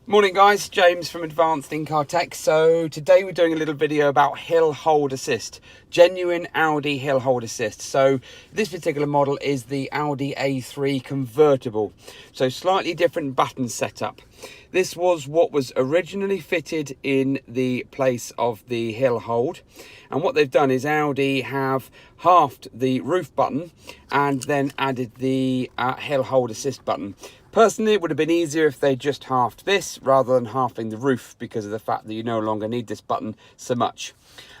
Morning guys, James from Advanced In-Car Tech. So today we're doing a little video about hill hold assist, genuine Audi hill hold assist. So this particular model is the Audi A3 convertible. So slightly different button setup. This was what was originally fitted in the place of the hill hold. And what they've done is Audi have halved the roof button and then added the hill hold assist button. Personally, it would have been easier if they just halved this rather than halving the roof because of the fact that you no longer need this button so much.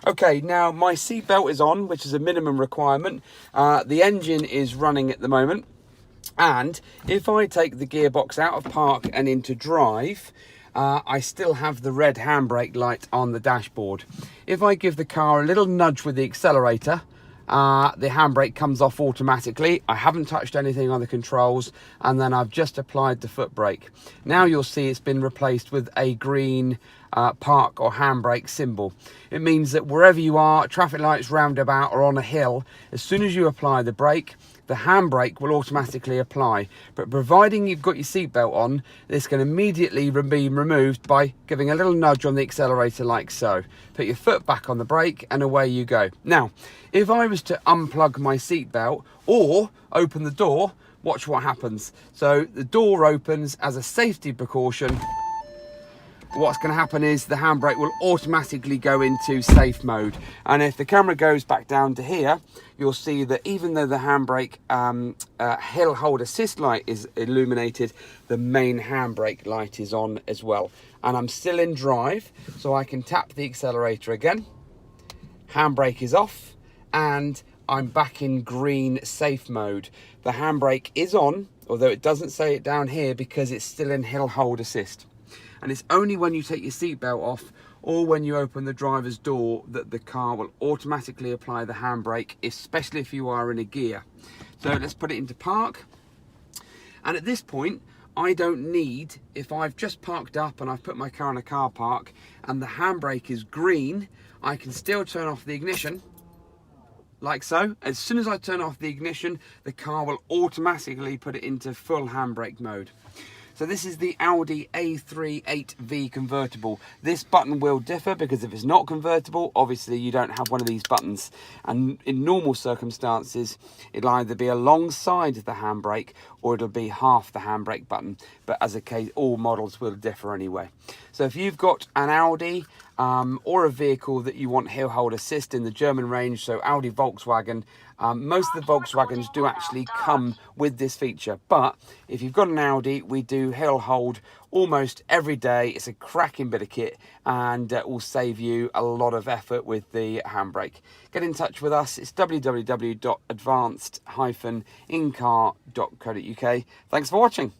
Okay, now my seatbelt is on, which is a minimum requirement. The engine is running at the moment. And if I take the gearbox out of park and into drive, I still have the red handbrake light on the dashboard. If I give the car a little nudge with the accelerator, the handbrake comes off automatically. I haven't touched anything on the controls, and then I've just applied the foot brake. Now you'll see it's been replaced with a green park or handbrake symbol. It means that wherever you are, traffic lights, roundabout, or on a hill, as soon as you apply the brake, the handbrake will automatically apply. But providing you've got your seatbelt on, this can immediately be removed by giving a little nudge on the accelerator like so. Put your foot back on the brake and away you go. Now, if I was to unplug my seatbelt or open the door, watch what happens. So the door opens as a safety precaution. What's going to happen is the handbrake will automatically go into safe mode. And if the camera goes back down to here, you'll see that even though the handbrake hill hold assist light is illuminated, the main handbrake light is on as well. And I'm still in drive, so I can tap the accelerator again. Handbrake is off, and I'm back in green safe mode. The handbrake is on, although it doesn't say it down here because it's still in hill hold assist. And it's only when you take your seatbelt off or when you open the driver's door that the car will automatically apply the handbrake, especially if you are in a gear. So let's put it into park. And at this point, I don't need, if I've just parked up and I've put my car in a car park and the handbrake is green, I can still turn off the ignition, like so. As soon as I turn off the ignition, the car will automatically put it into full handbrake mode. So this is the Audi A3 8V convertible. This button will differ because if it's not convertible, obviously you don't have one of these buttons. And in normal circumstances, it'll either be alongside the handbrake or it'll be half the handbrake button. But as a case, all models will differ anyway. So if you've got an Audi or a vehicle that you want hill hold assist in the German range, so Audi, Volkswagen, most of the Volkswagens do actually come with this feature. But if you've got an Audi, we do hill hold almost every day. It's a cracking bit of kit and will save you a lot of effort with the handbrake. Get in touch with us. It's www.advanced-incar.co.uk. Thanks for watching.